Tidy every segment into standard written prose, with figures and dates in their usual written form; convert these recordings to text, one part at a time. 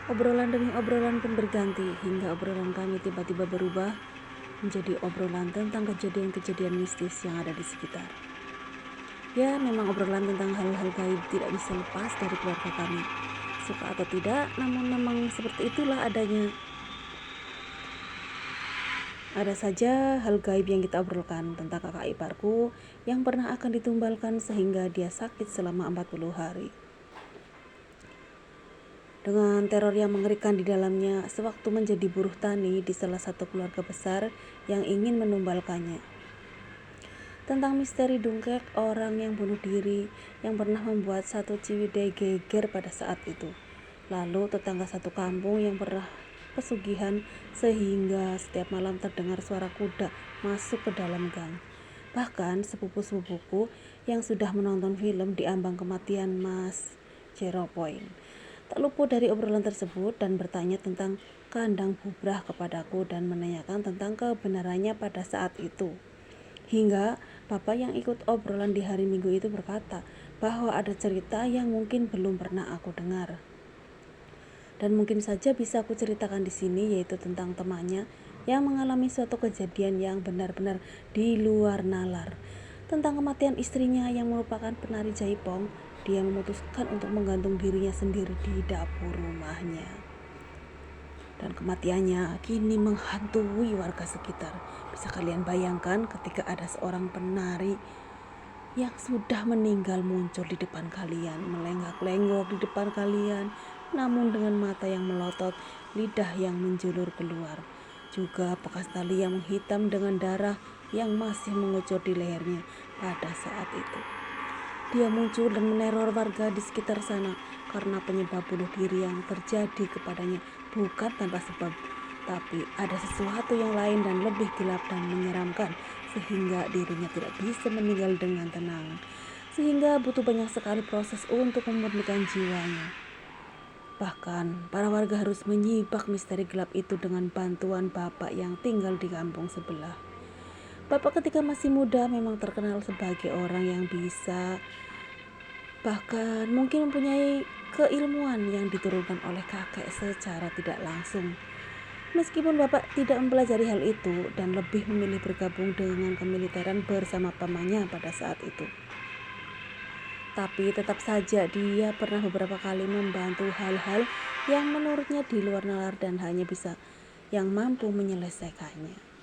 Obrolan demi obrolan pun berganti hingga obrolan kami tiba-tiba berubah menjadi obrolan tentang kejadian-kejadian mistis yang ada di sekitar. Ya, memang obrolan tentang hal-hal gaib tidak bisa lepas dari keluarga kami. Suka atau tidak, namun memang seperti itulah adanya. Ada saja hal gaib yang kita obrolkan tentang kakak iparku yang pernah akan ditumbalkan sehingga dia sakit selama 40 hari. Dengan teror yang mengerikan di dalamnya sewaktu menjadi buruh tani di salah satu keluarga besar yang ingin menumbalkannya. Tentang misteri dungkek orang yang bunuh diri yang pernah membuat satu Ciwidey geger pada saat itu. Lalu tetangga satu kampung yang pernah pesugihan sehingga setiap malam terdengar suara kuda masuk ke dalam gang. Bahkan sepupu-sepupuku yang sudah menonton film di ambang kematian Mas Zero Point tak luput dari obrolan tersebut dan bertanya tentang kandang bubrah kepadaku dan menanyakan tentang kebenarannya pada saat itu. Hingga bapak yang ikut obrolan di hari Minggu itu berkata bahwa ada cerita yang mungkin belum pernah aku dengar. Dan mungkin saja bisa aku ceritakan di sini, yaitu tentang temannya yang mengalami suatu kejadian yang benar-benar di luar nalar. Tentang kematian istrinya yang merupakan penari jaipong, dia memutuskan untuk menggantung dirinya sendiri di dapur rumahnya. Dan kematiannya kini menghantui warga sekitar. Bisa kalian bayangkan ketika ada seorang penari yang sudah meninggal muncul di depan kalian, melenggak-lenggok di depan kalian, namun dengan mata yang melotot, lidah yang menjulur keluar, juga bekas tali yang menghitam dengan darah yang masih mengucur di lehernya pada saat itu. Dia muncul dan meneror warga di sekitar sana karena penyebab bunuh diri yang terjadi kepadanya bukan tanpa sebab, tapi ada sesuatu yang lain dan lebih gelap dan menyeramkan sehingga dirinya tidak bisa meninggal dengan tenang, sehingga butuh banyak sekali proses untuk memurnikan jiwanya. Bahkan para warga harus menyibak misteri gelap itu dengan bantuan bapak yang tinggal di kampung sebelah. Bapak ketika masih muda memang terkenal sebagai orang yang bisa, bahkan mungkin mempunyai keilmuan yang diturunkan oleh kakek secara tidak langsung. Meskipun bapak tidak mempelajari hal itu dan lebih memilih bergabung dengan kemiliteran bersama pamannya pada saat itu. Tapi tetap saja dia pernah beberapa kali membantu hal-hal yang menurutnya di luar nalar dan hanya bisa yang mampu menyelesaikannya.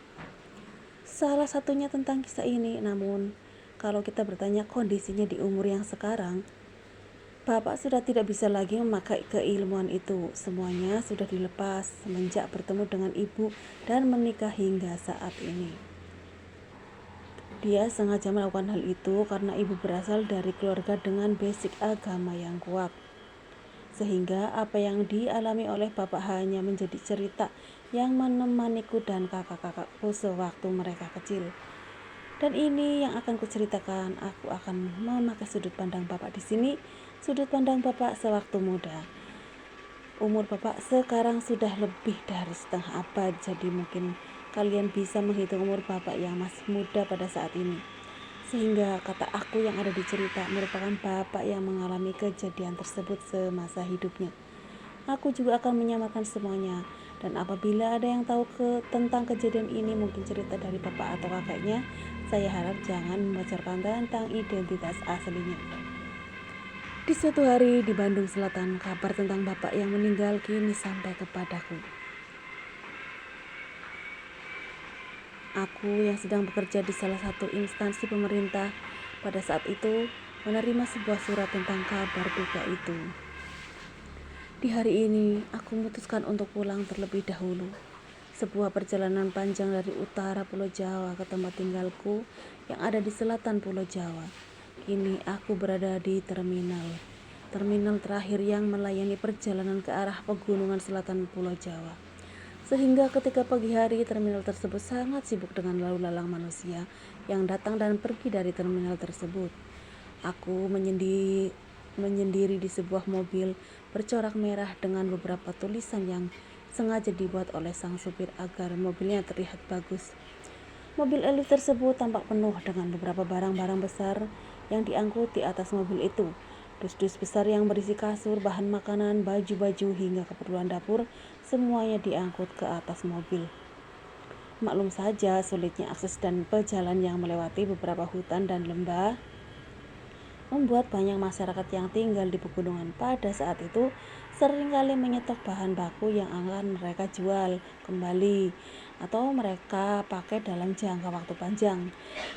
Salah satunya tentang kisah ini, namun kalau kita bertanya kondisinya di umur yang sekarang, bapak sudah tidak bisa lagi memakai keilmuan itu. Semuanya sudah dilepas semenjak bertemu dengan ibu dan menikah hingga saat ini. Dia sengaja melakukan hal itu karena ibu berasal dari keluarga dengan basic agama yang kuat. Sehingga apa yang dialami oleh bapak hanya menjadi cerita yang menemaniku dan kakak-kakakku sewaktu mereka kecil. Dan ini yang akan kuceritakan. Aku akan memakai sudut pandang bapak di sini, sudut pandang bapak sewaktu muda. Umur bapak sekarang sudah lebih dari setengah abad, jadi mungkin kalian bisa menghitung umur bapak yang masih muda pada saat ini. Sehingga kata aku yang ada di cerita merupakan bapak yang mengalami kejadian tersebut semasa hidupnya. Aku juga akan menyamarkan semuanya. Dan apabila ada yang tahu tentang kejadian ini, mungkin cerita dari bapak atau kakeknya, saya harap jangan membocorkan tentang identitas aslinya. Di suatu hari di Bandung Selatan, kabar tentang bapak yang meninggal kini sampai kepadaku. Aku yang sedang bekerja di salah satu instansi pemerintah pada saat itu menerima sebuah surat tentang kabar duka itu. Di hari ini, aku memutuskan untuk pulang terlebih dahulu. Sebuah perjalanan panjang dari utara Pulau Jawa ke tempat tinggalku yang ada di selatan Pulau Jawa. Kini aku berada di terminal terakhir yang melayani perjalanan ke arah pegunungan selatan Pulau Jawa. Sehingga ketika pagi hari, terminal tersebut sangat sibuk dengan lalu lalang manusia yang datang dan pergi dari terminal tersebut. Aku menyendiri di sebuah mobil bercorak merah dengan beberapa tulisan yang sengaja dibuat oleh sang supir agar mobilnya terlihat bagus. Mobil elit tersebut tampak penuh dengan beberapa barang-barang besar yang diangkut di atas mobil itu, Dus-dus besar yang berisi kasur, bahan makanan, baju-baju, hingga keperluan dapur, semuanya diangkut ke atas mobil. Maklum saja sulitnya akses dan pejalan yang melewati beberapa hutan dan lembah membuat banyak masyarakat yang tinggal di pegunungan pada saat itu seringkali menyetok bahan baku yang akan mereka jual kembali atau mereka pakai dalam jangka waktu panjang.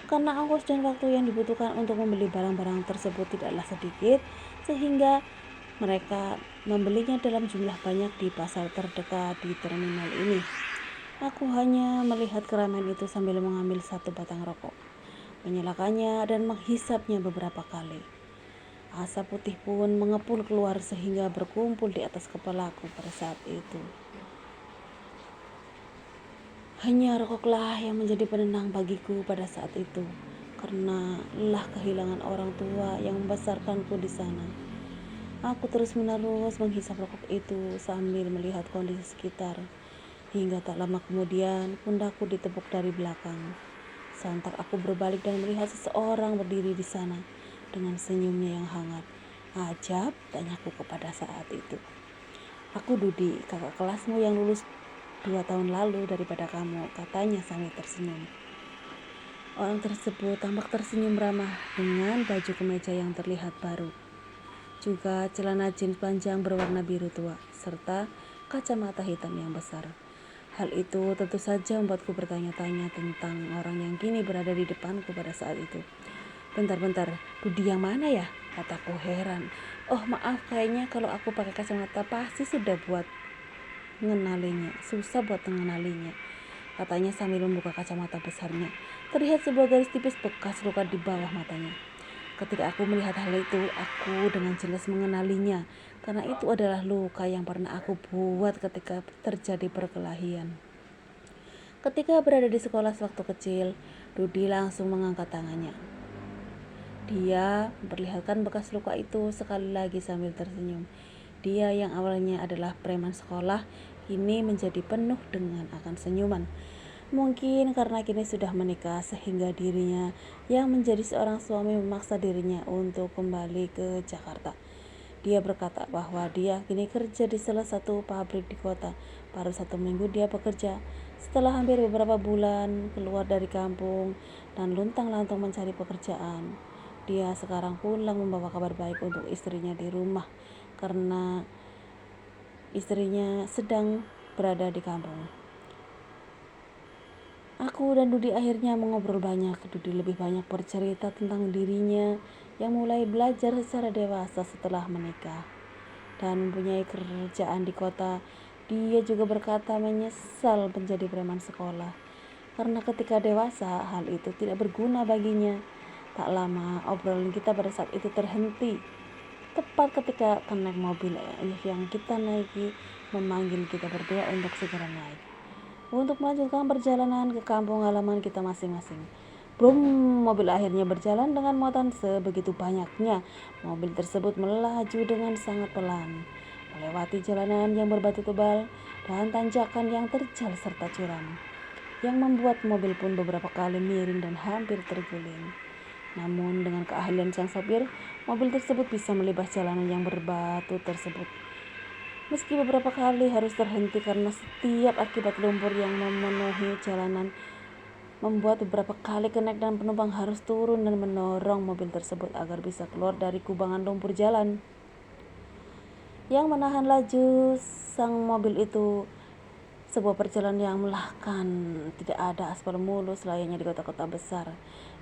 Karena ongkos dan waktu yang dibutuhkan untuk membeli barang-barang tersebut tidaklah sedikit, sehingga mereka membelinya dalam jumlah banyak di pasar terdekat di terminal ini. Aku hanya melihat keramaian itu sambil mengambil satu batang rokok, menyalakannya dan menghisapnya beberapa kali. Asap putih pun mengepul keluar sehingga berkumpul di atas kepalaku pada saat itu. Hanya rokoklah yang menjadi penenang bagiku pada saat itu, karena lelah kehilangan orang tua yang membesarkanku di sana. Aku terus-menerus menghisap rokok itu sambil melihat kondisi sekitar. Hingga tak lama kemudian, pundakku ditepuk dari belakang. Sontak aku berbalik dan melihat seseorang berdiri di sana dengan senyumnya yang hangat. "Ajab," tanyaku kepada saat itu. "Aku Dudi, kakak kelasmu yang lulus 2 tahun lalu daripada kamu," katanya sambil tersenyum. Orang tersebut tampak tersenyum ramah dengan baju kemeja yang terlihat baru, juga celana jeans panjang berwarna biru tua, serta kacamata hitam yang besar. Hal itu tentu saja membuatku bertanya-tanya tentang orang yang kini berada di depanku pada saat itu. "Bentar-bentar, Dudi yang mana ya?" kataku heran. "Oh maaf, kayaknya kalau aku pakai kacamata pasti sudah susah buat mengenalinya," katanya sambil membuka kacamata besarnya. Terlihat sebuah garis tipis bekas luka di bawah matanya. Ketika aku melihat hal itu, aku dengan jelas mengenalinya, karena itu adalah luka yang pernah aku buat ketika terjadi perkelahian. Ketika berada di sekolah sewaktu kecil, Dudi langsung mengangkat tangannya. Dia memperlihatkan bekas luka itu sekali lagi sambil tersenyum. Dia yang awalnya adalah preman sekolah, kini menjadi penuh dengan akan senyuman. Mungkin karena kini sudah menikah sehingga dirinya yang menjadi seorang suami memaksa dirinya untuk kembali ke Jakarta. Dia berkata bahwa dia kini kerja di salah satu pabrik di kota. Baru 1 minggu dia bekerja. Setelah hampir beberapa bulan keluar dari kampung dan luntang-lantung mencari pekerjaan, dia sekarang pulang membawa kabar baik untuk istrinya di rumah karena istrinya sedang berada di kampung. Aku dan Dudi akhirnya mengobrol banyak. Dudi lebih banyak bercerita tentang dirinya yang mulai belajar secara dewasa setelah menikah dan mempunyai kerjaan di kota. Dia juga berkata menyesal menjadi preman sekolah karena ketika dewasa hal itu tidak berguna baginya. Tak lama obrolan kita pada saat itu terhenti, tepat ketika kenek mobil yang kita naiki memanggil kita berdua untuk segera naik untuk melanjutkan perjalanan ke kampung halaman kita masing-masing. Brum, mobil akhirnya berjalan dengan muatan sebegitu banyaknya. Mobil tersebut melaju dengan sangat pelan, melewati jalanan yang berbatu tebal dan tanjakan yang terjal serta curam, yang membuat mobil pun beberapa kali miring dan hampir terguling. Namun dengan keahlian sang sopir, mobil tersebut bisa melibas jalanan yang berbatu tersebut. Meski beberapa kali harus terhenti karena setiap akibat lumpur yang memenuhi jalanan membuat beberapa kali kenek dan penumpang harus turun dan mendorong mobil tersebut agar bisa keluar dari kubangan lumpur jalan yang menahan laju sang mobil itu. Sebuah perjalanan yang melelahkan, tidak ada aspal mulus layaknya di kota-kota besar.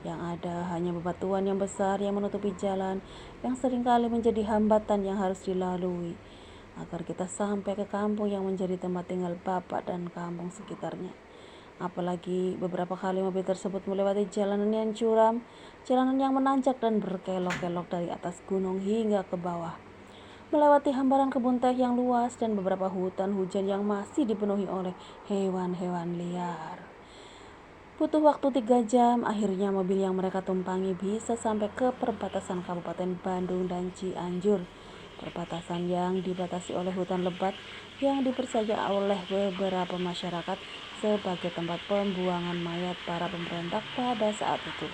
Yang ada hanya bebatuan yang besar yang menutupi jalan, yang seringkali menjadi hambatan yang harus dilalui agar kita sampai ke kampung yang menjadi tempat tinggal bapak dan kampung sekitarnya. Apalagi beberapa kali mobil tersebut melewati jalanan yang curam, jalanan yang menanjak dan berkelok-kelok dari atas gunung hingga ke bawah, melewati hamparan kebun teh yang luas dan beberapa hutan hujan yang masih dipenuhi oleh hewan-hewan liar. Butuh waktu 3 jam, akhirnya mobil yang mereka tumpangi bisa sampai ke perbatasan Kabupaten Bandung dan Cianjur. Perbatasan yang dibatasi oleh hutan lebat yang dipercaya oleh beberapa masyarakat sebagai tempat pembuangan mayat para pemberontak pada saat itu.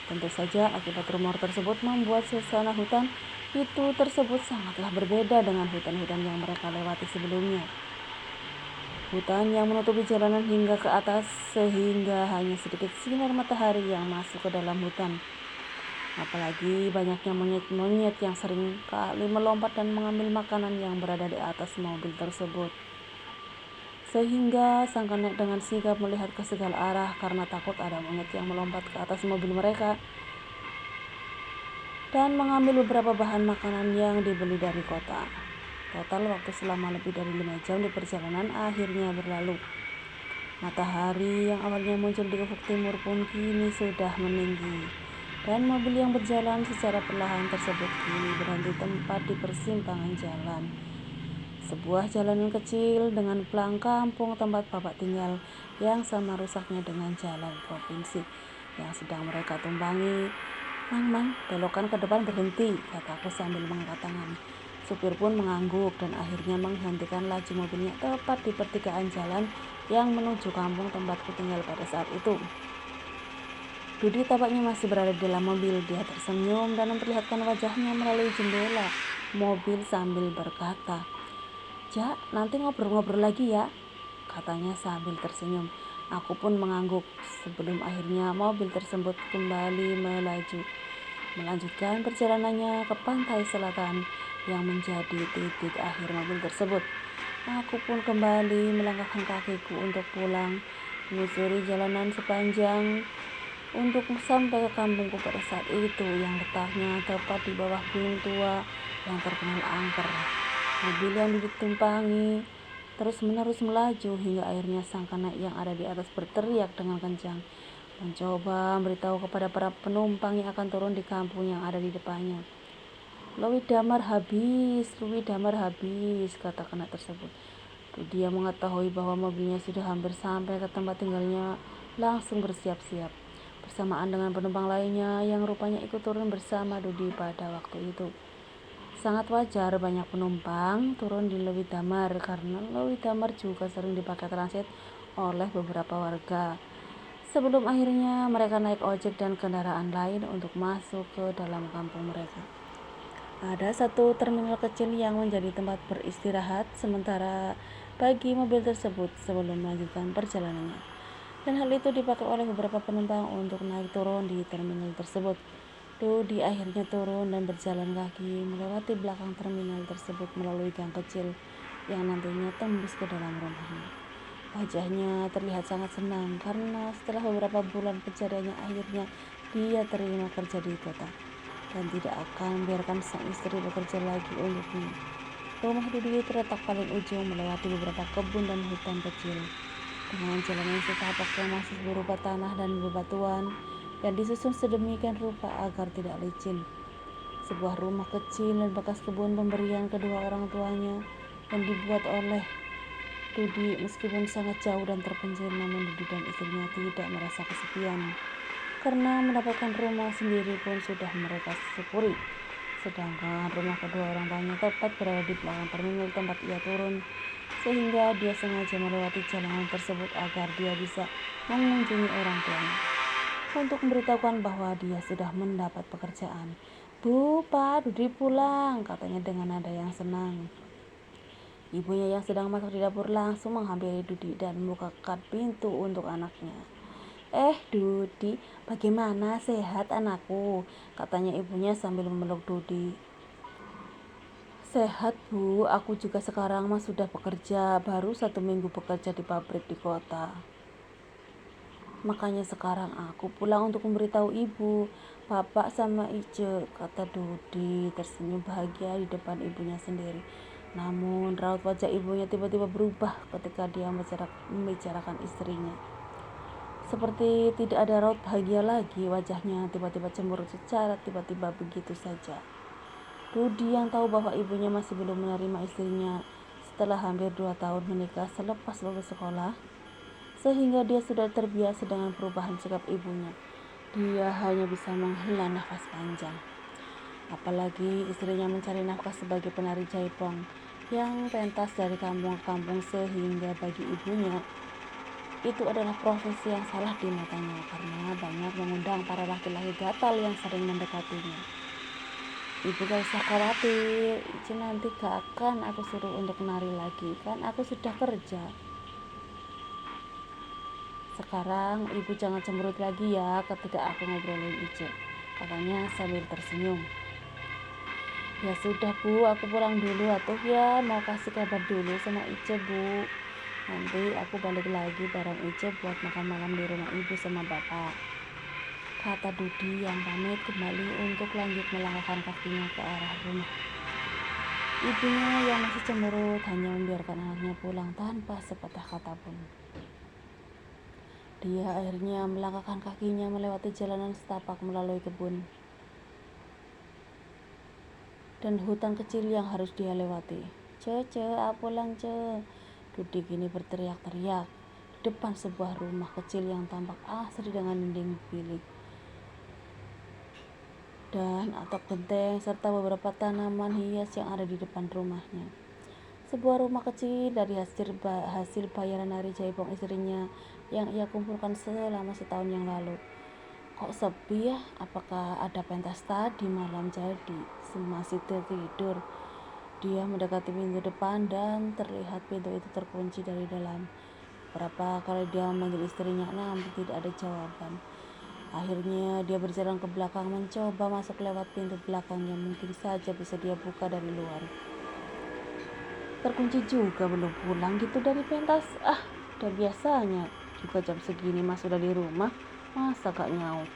Tentu saja akibat rumor tersebut membuat suasana hutan itu tersebut sangatlah berbeda dengan hutan-hutan yang mereka lewati sebelumnya. Hutan yang menutupi jalanan hingga ke atas sehingga hanya sedikit sinar matahari yang masuk ke dalam hutan. Apalagi banyaknya monyet-monyet yang sering kali melompat dan mengambil makanan yang berada di atas mobil tersebut. Sehingga sang kenek dengan sigap melihat ke segala arah karena takut ada monyet yang melompat ke atas mobil mereka dan mengambil beberapa bahan makanan yang dibeli dari kota. Total waktu selama lebih dari 5 jam di perjalanan akhirnya berlalu. Matahari yang awalnya muncul di ufuk timur pun kini sudah meninggi, dan mobil yang berjalan secara perlahan tersebut kini berhenti tepat di persimpangan jalan. Sebuah jalanan kecil dengan pelang kampung tempat bapak tinggal yang sama rusaknya dengan jalan provinsi yang sedang mereka tumpangi. Mang, belokan ke depan berhenti, kataku sambil mengangkat tangan. Supir pun mengangguk dan akhirnya menghentikan laju mobilnya tepat di pertigaan jalan yang menuju kampung tempatku tinggal pada saat itu. Dudi tampaknya masih berada di dalam mobil. Dia tersenyum dan memperlihatkan wajahnya melalui jendela mobil sambil berkata, "Ja, nanti ngobrol-ngobrol lagi ya," katanya sambil tersenyum. Aku pun mengangguk sebelum akhirnya mobil tersebut kembali melanjutkan perjalanannya ke pantai selatan yang menjadi titik akhir mobil tersebut. Aku pun kembali melangkahkan kakiku untuk pulang, menyusuri jalanan sepanjang untuk sampai ke kampungku pada saat itu yang letaknya tepat di bawah gunung tua yang terkenal angker. Mobil yang ditumpangi terus-menerus melaju hingga akhirnya sang kenek yang ada di atas berteriak dengan kencang, mencoba memberitahu kepada para penumpang yang akan turun di kampung yang ada di depannya. Luwi damar habis, kata kenek tersebut. Dia mengetahui bahwa mobilnya sudah hampir sampai ke tempat tinggalnya, langsung bersiap-siap bersamaan dengan penumpang lainnya yang rupanya ikut turun bersama Dudi pada waktu itu. Sangat wajar banyak penumpang turun di Luwi Damar karena Luwi Damar juga sering dipakai transit oleh beberapa warga. Sebelum akhirnya mereka naik ojek dan kendaraan lain untuk masuk ke dalam kampung mereka. Ada satu terminal kecil yang menjadi tempat beristirahat sementara bagi mobil tersebut sebelum melanjutkan perjalanannya. Dan hal itu dipakai oleh beberapa penumpang untuk naik turun di terminal tersebut. Dudi akhirnya turun dan berjalan kaki melewati belakang terminal tersebut melalui gang kecil yang nantinya tembus ke dalam rumahnya. Wajahnya terlihat sangat senang karena setelah beberapa bulan pencariannya akhirnya dia terima kerja di kota dan tidak akan membiarkan sang istri bekerja lagi untuknya. Rumah Dudi terletak paling ujung melewati beberapa kebun dan hutan kecil dengan jalanan setapak yang masih berupa tanah dan bebatuan yang disusun sedemikian rupa agar tidak licin. Sebuah rumah kecil dan bekas kebun pemberian kedua orang tuanya yang dibuat oleh Dudi meskipun sangat jauh dan terpencil, namun Dudi dan istrinya tidak merasa kesepian karena mendapatkan rumah sendiri pun sudah mereka syukuri. Sedangkan rumah kedua orang tuanya tepat berada di belakang terminal tempat ia turun, sehingga dia sengaja melewati jalanan tersebut agar dia bisa mengunjungi orang tuanya untuk memberitahukan bahwa dia sudah mendapat pekerjaan. "Bu, Pak, Dudi pulang," katanya dengan nada yang senang. Ibunya yang sedang masak di dapur langsung menghampiri Dudi dan membukakan pintu untuk anaknya. Dudi, bagaimana, sehat anakku?" katanya ibunya sambil memeluk Dudi. "Sehat Bu, aku juga sekarang sudah bekerja, baru 1 minggu bekerja di pabrik di kota. Makanya sekarang aku pulang untuk memberitahu ibu, bapak sama Ice," kata Dudi tersenyum bahagia di depan ibunya sendiri. Namun raut wajah ibunya tiba-tiba berubah ketika dia membicarakan istrinya. Seperti tidak ada raut bahagia lagi, wajahnya tiba-tiba cemberut secara tiba-tiba begitu saja. Dudi yang tahu bahwa ibunya masih belum menerima istrinya setelah hampir 2 tahun menikah selepas lulus sekolah, sehingga dia sudah terbiasa dengan perubahan sikap ibunya. Dia hanya bisa menghela nafas panjang. Apalagi istrinya mencari nafkah sebagai penari jaipong yang pentas dari kampung ke kampung, sehingga bagi ibunya itu adalah profesi yang salah di matanya karena banyak mengundang para laki-laki gatal yang sering mendekatinya. Ibu gak usah khawatir, Ica nanti gak akan aku suruh untuk nari lagi, kan aku sudah kerja. Sekarang ibu jangan cemberut lagi ya ketika aku ngobrolin Ica, katanya sambil tersenyum. Ya sudah bu, aku pulang dulu atuh ya, mau kasih kabar dulu sama Ica bu. Nanti aku balik lagi bareng Ica buat makan malam di rumah ibu sama bapak, kata Dudi yang pamit kembali untuk lanjut melangkahkan kakinya ke arah rumah. Ibunya yang masih cemberut hanya membiarkan anaknya pulang tanpa sepatah kata pun. Dia akhirnya melangkahkan kakinya melewati jalanan setapak melalui kebun dan hutan kecil yang harus dia lewati. Ce, pulang ce. Dudi kini berteriak-teriak di depan sebuah rumah kecil yang tampak asri dengan dinding bilik dan atap genteng serta beberapa tanaman hias yang ada di depan rumahnya. Sebuah rumah kecil dari hasil bayaran hari jaipong istrinya yang ia kumpulkan selama setahun yang lalu. Kok sepi ya? Apakah ada pentas tadi malam? Jadi masih tertidur. Dia mendekati pintu depan dan terlihat pintu itu terkunci dari dalam. Beberapa kali dia memanggil istrinya namun tidak ada jawaban. Akhirnya dia berjalan ke belakang mencoba masuk lewat pintu belakang yang mungkin saja bisa dia buka dari luar. Terkunci juga, belum pulang gitu dari pentas. Udah biasanya juga jam segini mas sudah di rumah, masa gak nyaut,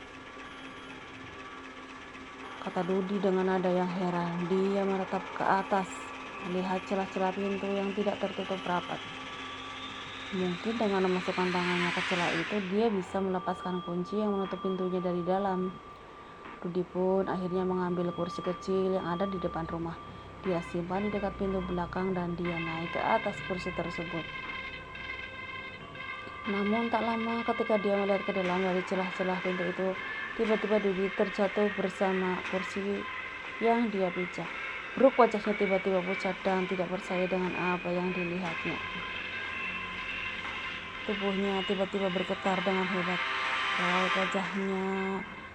kata Dudi dengan nada yang heran. Dia menatap ke atas melihat celah-celah pintu yang tidak tertutup rapat. Mungkin dengan memasukkan tangannya ke celah itu dia bisa melepaskan kunci yang menutup pintunya dari dalam. Dudi pun akhirnya mengambil kursi kecil yang ada di depan rumah. Dia simpan di dekat pintu belakang dan dia naik ke atas kursi tersebut. Namun tak lama ketika dia melihat ke dalam dari celah-celah pintu itu, tiba-tiba Dudi terjatuh bersama kursi yang dia pijak. Bruk, wajahnya tiba-tiba pucat dan tidak percaya dengan apa yang dilihatnya. Tubuhnya tiba-tiba bergetar dengan hebat. Raut wajahnya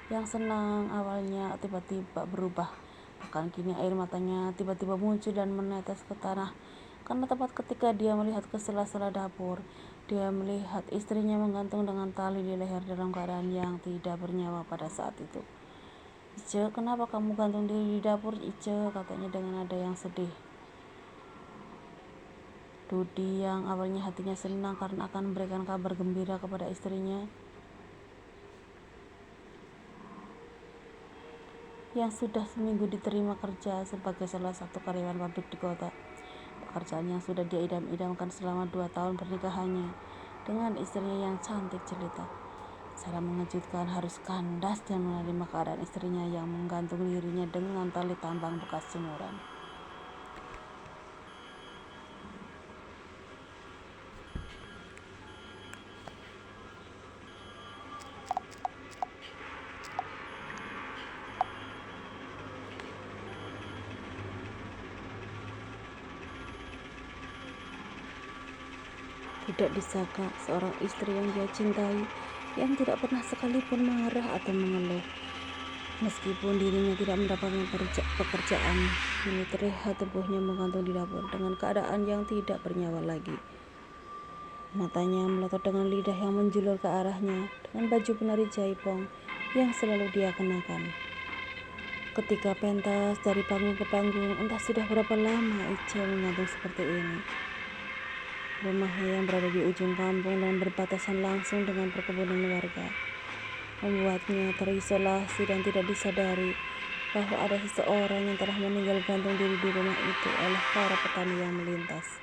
yang senang awalnya tiba-tiba berubah. Bahkan kini air matanya tiba-tiba muncul dan menetes ke tanah. Karena tepat ketika dia melihat ke sela-sela dapur, dia melihat istrinya menggantung dengan tali di leher dalam keadaan yang tidak bernyawa pada saat itu. Ice, kenapa kamu gantung diri di dapur, Ice? Katanya dengan nada yang sedih. Dudi yang awalnya hatinya senang karena akan memberikan kabar gembira kepada istrinya yang sudah seminggu diterima kerja sebagai salah satu karyawan pabrik di kota. Pekerjaan yang sudah dia idam-idamkan selama 2 tahun pernikahannya dengan istrinya yang cantik jelita. Secara mengejutkan harus kandas dan menerima keadaan istrinya yang menggantung dirinya dengan tali tambang bekas jemuran. Tidak disangka seorang istri yang dia cintai, yang tidak pernah sekalipun marah atau mengeluh. Meskipun dirinya tidak mendapatkan pekerjaan, kini terlihat tubuhnya menggantung di dapur dengan keadaan yang tidak bernyawa lagi. Matanya melotot dengan lidah yang menjulur ke arahnya dengan baju penari jaipong yang selalu dia kenakan. Ketika pentas dari panggung ke panggung, entah sudah berapa lama Ica menggantung seperti ini. Rumahnya yang berada di ujung kampung dan berbatasan langsung dengan perkebunan warga membuatnya terisolasi dan tidak disadari bahwa ada seseorang yang telah meninggal gantung diri di rumah itu oleh para petani yang melintas.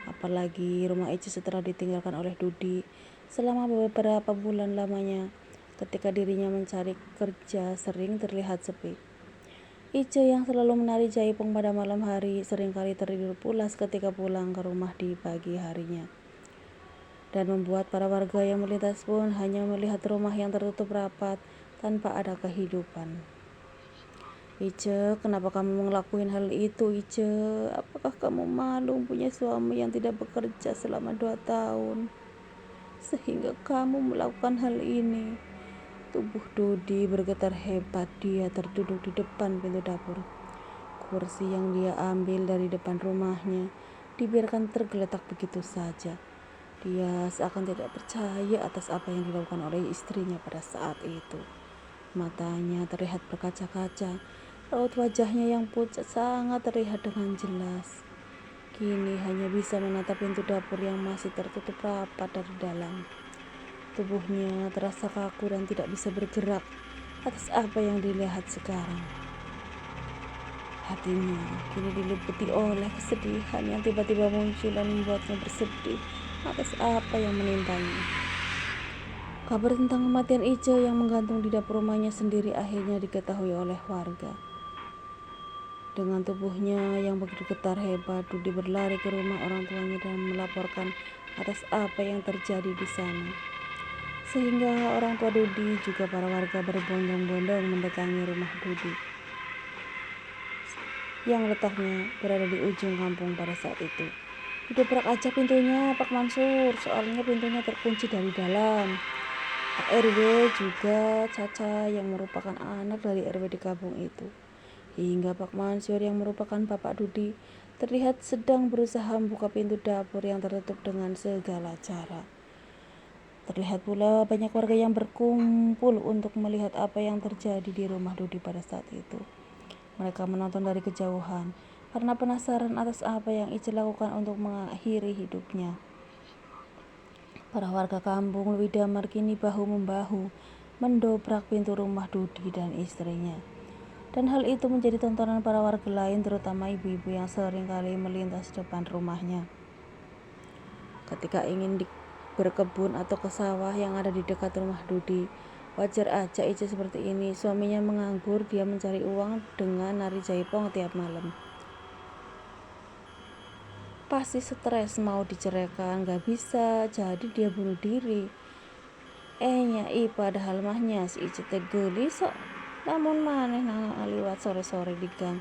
Apalagi rumah itu setelah ditinggalkan oleh Dudi selama beberapa bulan lamanya, ketika dirinya mencari kerja sering terlihat sepi. Ice yang selalu menari jaipong pada malam hari seringkali tertidur pulas ketika pulang ke rumah di pagi harinya, dan membuat para warga yang melintas pun hanya melihat rumah yang tertutup rapat tanpa ada kehidupan. Ice, kenapa kamu ngelakuin hal itu, Ice? Apakah kamu malu punya suami yang tidak bekerja selama 2 tahun? sehingga kamu melakukan hal ini. Tubuh Dodi bergetar hebat. Dia terduduk di depan pintu dapur. Kursi yang dia ambil dari depan rumahnya dibiarkan tergeletak begitu saja. Dia seakan tidak percaya atas apa yang dilakukan oleh istrinya pada saat itu. Matanya terlihat berkaca-kaca. Raut wajahnya yang pucat sangat terlihat dengan jelas. Kini hanya bisa menatap pintu dapur yang masih tertutup rapat dari dalam. Tubuhnya terasa kaku dan tidak bisa bergerak atas apa yang dilihat sekarang. Hatinya kini diliputi oleh kesedihan yang tiba-tiba muncul dan membuatnya bersedih atas apa yang menimpanya. Kabar tentang kematian Ice yang menggantung di dapur rumahnya sendiri akhirnya diketahui oleh warga. Dengan tubuhnya yang begitu getar hebat, Dudi berlari ke rumah orang tuanya dan melaporkan atas apa yang terjadi di sana. Sehingga orang tua Dudi juga para warga berbondong-bondong mendatangi rumah Dudi yang letaknya berada di ujung kampung pada saat itu. Didobrak aja pintunya, Pak Mansur, soalnya pintunya terkunci dari dalam. Pak RW juga Caca yang merupakan anak dari RW di kampung itu. Hingga Pak Mansur yang merupakan bapak Dudi terlihat sedang berusaha membuka pintu dapur yang tertutup dengan segala cara. Terlihat pula banyak warga yang berkumpul untuk melihat apa yang terjadi di rumah Dudi pada saat itu. Mereka menonton dari kejauhan karena penasaran atas apa yang Ice lakukan untuk mengakhiri hidupnya. Para warga kampung Lewi Damar kini bahu-membahu mendobrak pintu rumah Dudi dan istrinya. Dan hal itu menjadi tontonan para warga lain, terutama ibu-ibu yang sering kali melintas depan rumahnya. Ketika ingin berkebun atau ke sawah yang ada di dekat rumah Dudi, wajar aja Ice seperti ini. Suaminya menganggur, dia mencari uang dengan nari jaipong tiap malam. Pasti stres, mau diceraikan gak bisa, jadi dia bunuh diri. Nyai padahal mahnya si Ice tegeli sok. Namun maneh nang liwat sore-sore di gang.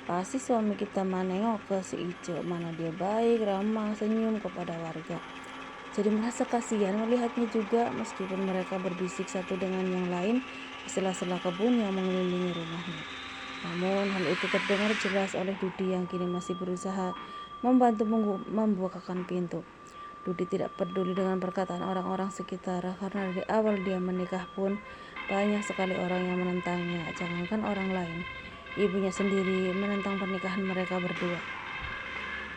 Pasti suami kita manengok ke si Ice, mana dia baik, ramah, senyum kepada warga. Jadi merasa kasihan melihatnya juga, meskipun mereka berbisik satu dengan yang lain di sela-sela kebun yang mengelilingi rumahnya. Namun hal itu terdengar jelas oleh Dudi yang kini masih berusaha membantu membukakan pintu. Dudi tidak peduli dengan perkataan orang-orang sekitar karena dari awal dia menikah pun banyak sekali orang yang menentangnya, jangankan orang lain. Ibunya sendiri menentang pernikahan mereka berdua.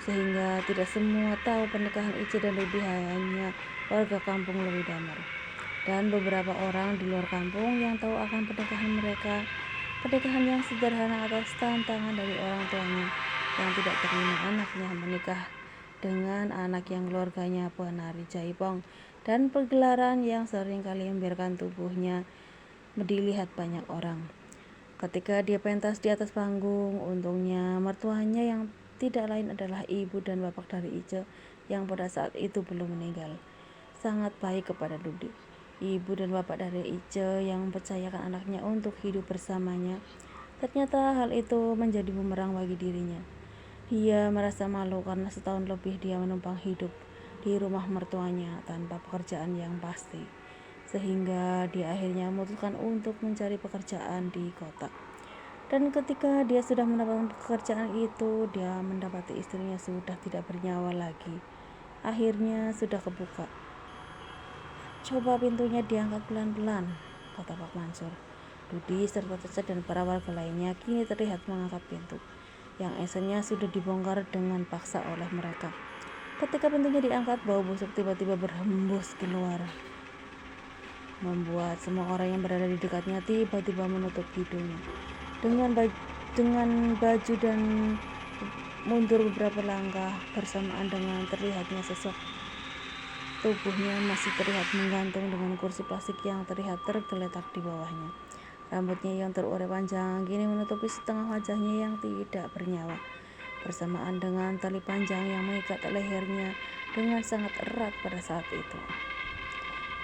Sehingga tidak semua tahu pernikahan Ice dan Dudi hanya warga kampung Lewi Damar. Dan beberapa orang di luar kampung yang tahu akan pernikahan mereka. Pernikahan yang sederhana atas tantangan dari orang tuanya yang tidak terima anaknya menikah dengan anak yang keluarganya penari jaipong dan pergelaran yang sering kali membiarkan tubuhnya dilihat banyak orang. Ketika dia pentas di atas panggung, untungnya mertuanya yang tidak lain adalah ibu dan bapak dari Ice yang pada saat itu belum meninggal. Sangat baik kepada Dudi. Ibu dan bapak dari Ice yang mempercayakan anaknya untuk hidup bersamanya. Ternyata hal itu menjadi bumerang bagi dirinya. Dia merasa malu karena setahun lebih dia menumpang hidup di rumah mertuanya tanpa pekerjaan yang pasti. Sehingga dia akhirnya memutuskan untuk mencari pekerjaan di kota. Dan ketika dia sudah mendapatkan pekerjaan itu, dia mendapati istrinya sudah tidak bernyawa lagi. Akhirnya sudah kebuka. Coba pintunya diangkat pelan-pelan, kata Pak Mansur. Dudi serta Caca dan para warga lainnya kini terlihat mengangkat pintu, yang esoknya sudah dibongkar dengan paksa oleh mereka. Ketika pintunya diangkat, bau busuk tiba-tiba berhembus keluar, membuat semua orang yang berada di dekatnya tiba-tiba menutup hidungnya dengan baju dan mundur beberapa langkah bersamaan dengan terlihatnya sosok tubuhnya masih terlihat menggantung dengan kursi plastik yang terlihat tergeletak di bawahnya. Rambutnya yang terurai panjang kini menutupi setengah wajahnya yang tidak bernyawa, bersamaan dengan tali panjang yang mengikat lehernya dengan sangat erat pada saat itu.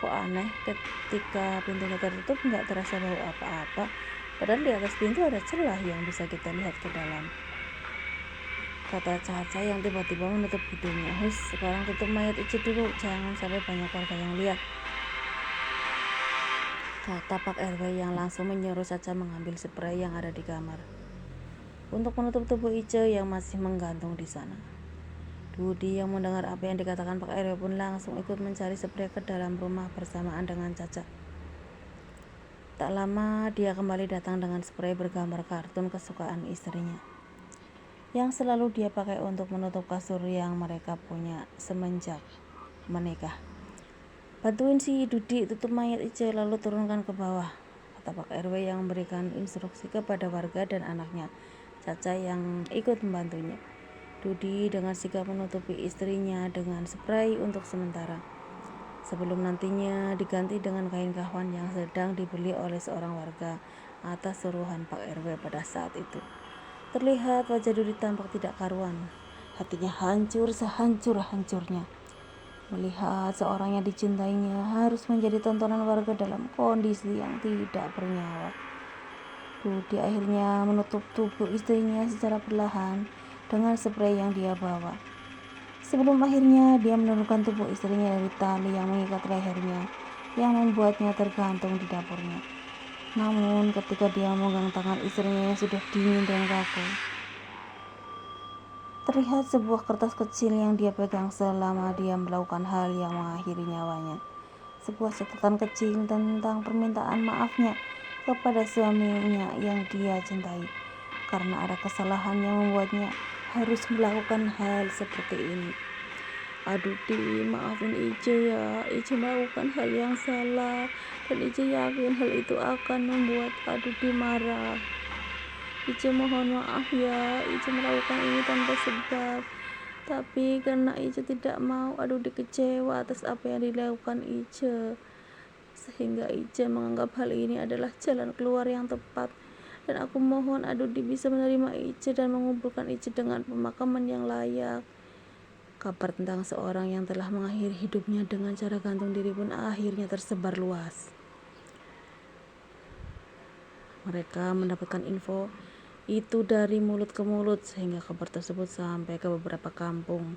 Kok aneh, ketika pintunya tertutup nggak terasa bau apa-apa, padahal di atas pintu ada celah yang bisa kita lihat ke dalam. kata Caca yang tiba-tiba menutup hidungnya. Sekarang tutup mayat Ice dulu, jangan sampai banyak warga yang lihat, kata Pak RW yang langsung menyuruh Caca mengambil spray yang ada di kamar untuk menutup tubuh Ice yang masih menggantung di sana. Dudi yang mendengar apa yang dikatakan Pak RW pun langsung ikut mencari spray ke dalam rumah bersamaan dengan Caca. Tak lama dia kembali datang dengan spray bergambar kartun kesukaan istrinya, yang selalu dia pakai untuk menutup kasur yang mereka punya semenjak menikah. Bantuin si Dudi tutup mayat Ice lalu turunkan ke bawah, kata Pak RW yang memberikan instruksi kepada warga dan anaknya Caca yang ikut membantunya. Dudi dengan sigap menutupi istrinya dengan spray untuk sementara, sebelum nantinya diganti dengan kain kahwan yang sedang dibeli oleh seorang warga atas suruhan Pak RW pada saat itu. Terlihat wajah Dudi tampak tidak karuan, hatinya hancur sehancur-hancurnya. Melihat seorang yang dicintainya harus menjadi tontonan warga dalam kondisi yang tidak bernyawa. Dudi akhirnya menutup tubuh istrinya secara perlahan dengan spray yang dia bawa. Sebelum akhirnya dia menurunkan tubuh istrinya dari tali yang mengikat lehernya yang membuatnya tergantung di dapurnya. Namun ketika dia memegang tangan istrinya yang sudah dingin dan kaku, terlihat sebuah kertas kecil yang dia pegang selama dia melakukan hal yang mengakhiri nyawanya. Sebuah catatan kecil tentang permintaan maafnya kepada suaminya yang dia cintai, karena ada kesalahan yang membuatnya harus melakukan hal seperti ini. Aduh Di, maafin Ice ya, Ice melakukan hal yang salah dan Ice yakin hal itu akan membuat Aduh Di marah. Ice mohon maaf ya, Ice melakukan ini tanpa sebab, tapi karena Ice tidak mau Aduh Di kecewa atas apa yang dilakukan Ice, sehingga Ice menganggap hal ini adalah jalan keluar yang tepat. Dan aku mohon Aduh Di bisa menerima Ice dan mengumpulkan Ice dengan pemakaman yang layak. Kabar tentang seorang yang telah mengakhiri hidupnya dengan cara gantung diri pun akhirnya tersebar luas. Mereka mendapatkan info itu dari mulut ke mulut sehingga kabar tersebut sampai ke beberapa kampung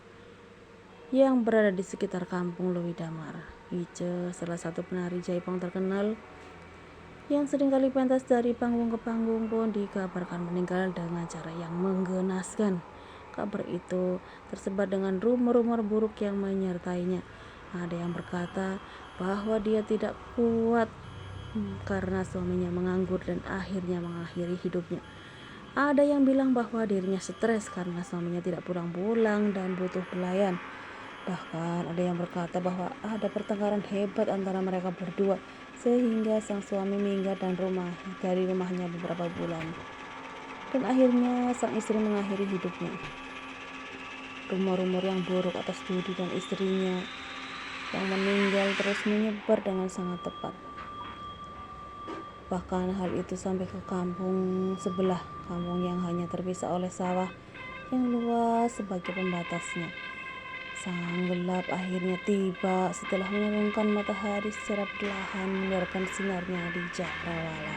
yang berada di sekitar kampung Lewi Damar. Ice, salah satu penari jaipong terkenal yang seringkali pentas dari panggung ke panggung, pun dikabarkan meninggal dengan cara yang menggenaskan. Kabar itu tersebar dengan rumor-rumor buruk yang menyertainya. Ada yang berkata bahwa dia tidak kuat karena suaminya menganggur dan akhirnya mengakhiri hidupnya. Ada yang bilang bahwa dirinya stres karena suaminya tidak pulang-pulang dan butuh pelayan. Bahkan ada yang berkata bahwa ada pertengkaran hebat antara mereka berdua sehingga sang suami minggat dari rumahnya beberapa bulan. Dan akhirnya sang istri mengakhiri hidupnya. Rumor-rumor yang buruk atas Dudi dan istrinya yang meninggal terus menyebar dengan sangat tepat. Bahkan hal itu sampai ke kampung sebelah, kampung yang hanya terpisah oleh sawah yang luas sebagai pembatasnya. Sang gelap akhirnya tiba setelah menurunkan matahari secara perlahan mengeluarkan sinarnya di cakrawala.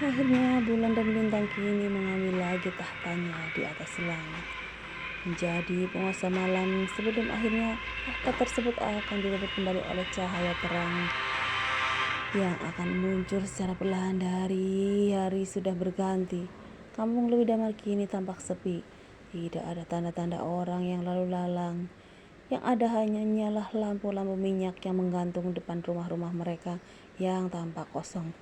Akhirnya bulan dan bintang kini mengambil lagi tahtanya di atas langit, menjadi penguasa malam, sebelum akhirnya tahta tersebut akan direbut kembali oleh cahaya terang yang akan muncul secara perlahan dari hari sudah berganti. Kampung Lewi Damar kini tampak sepi, tidak ada tanda-tanda orang yang lalu lalang. Yang ada hanya nyala lampu-lampu minyak yang menggantung depan rumah-rumah mereka yang tampak kosong.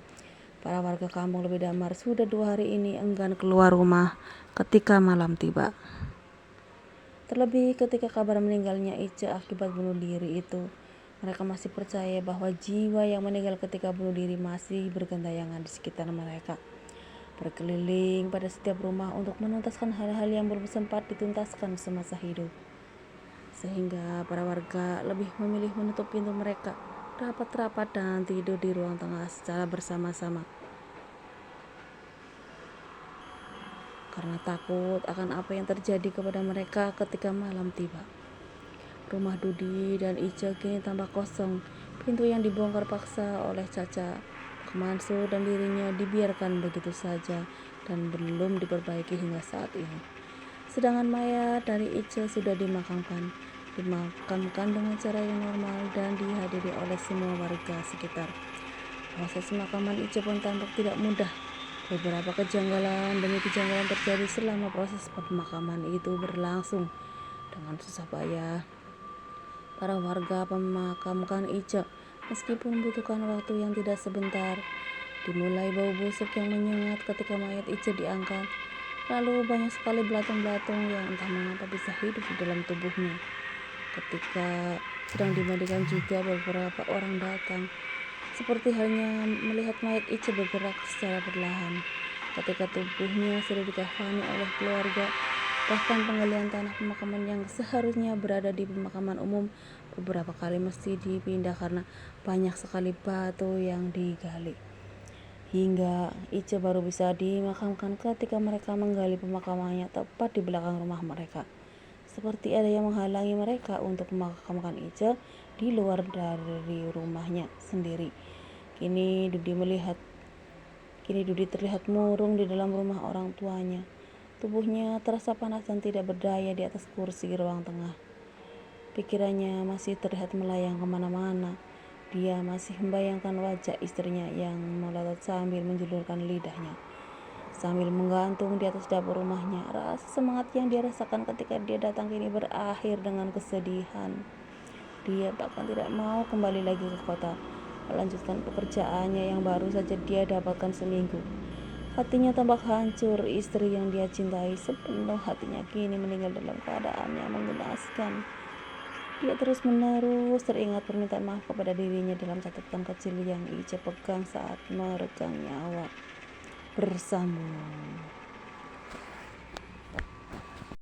Para warga kampung Lewi Damar sudah 2 hari ini enggan keluar rumah ketika malam tiba. Terlebih ketika kabar meninggalnya Ice akibat bunuh diri itu, mereka masih percaya bahwa jiwa yang meninggal ketika bunuh diri masih bergentayangan di sekitar mereka, berkeliling pada setiap rumah untuk menuntaskan hal-hal yang belum sempat dituntaskan semasa hidup. Sehingga para warga lebih memilih menutup pintu mereka rapat-rapat dan tidur di ruang tengah secara bersama-sama, karena takut akan apa yang terjadi kepada mereka ketika malam tiba. Rumah Dudi dan Ice kini tampak kosong. Pintu yang dibongkar paksa oleh Caca, Pak Mansur dan dirinya dibiarkan begitu saja dan belum diperbaiki hingga saat ini. Sedangkan mayat dari Ice sudah dimakamkan dengan cara yang normal dan dihadiri oleh semua warga sekitar. Proses pemakaman Ice pun tampak tidak mudah. Beberapa kejanggalan demi kejanggalan terjadi selama proses pemakaman itu berlangsung. Dengan susah payah, para warga memakamkan Ice, meskipun membutuhkan waktu yang tidak sebentar. Dimulai bau busuk yang menyengat ketika mayat Ice diangkat. Lalu banyak sekali belatung-belatung yang entah mengapa bisa hidup di dalam tubuhnya. Ketika sedang dimandikan juga beberapa orang datang, seperti halnya melihat mayat Ice bergerak secara perlahan. Ketika tubuhnya sudah dikafani oleh keluarga, bahkan penggalian tanah pemakaman yang seharusnya berada di pemakaman umum beberapa kali mesti dipindah karena banyak sekali batu yang digali. Hingga Ice baru bisa dimakamkan ketika mereka menggali pemakamannya tepat di belakang rumah mereka. Seperti ada yang menghalangi mereka untuk memakamkan Ice di luar dari rumahnya sendiri. Kini Dudi terlihat murung di dalam rumah orang tuanya. Tubuhnya terasa panas dan tidak berdaya di atas kursi ruang tengah. Pikirannya masih terlihat melayang kemana-mana. Dia masih membayangkan wajah istrinya yang melotot sambil menjulurkan lidahnya. Sambil menggantung di atas dapur rumahnya, rasa semangat yang dia rasakan ketika dia datang kini berakhir dengan kesedihan. Dia bahkan tidak mau kembali lagi ke kota, melanjutkan pekerjaannya yang baru saja dia dapatkan seminggu. Hatinya tampak hancur. Istri yang dia cintai sepenuh hatinya kini meninggal dalam keadaan yang mengenaskan. Dia terus-menerus teringat permintaan maaf kepada dirinya dalam catatan kecil yang Ice pegang saat meregang nyawa. Bersambung.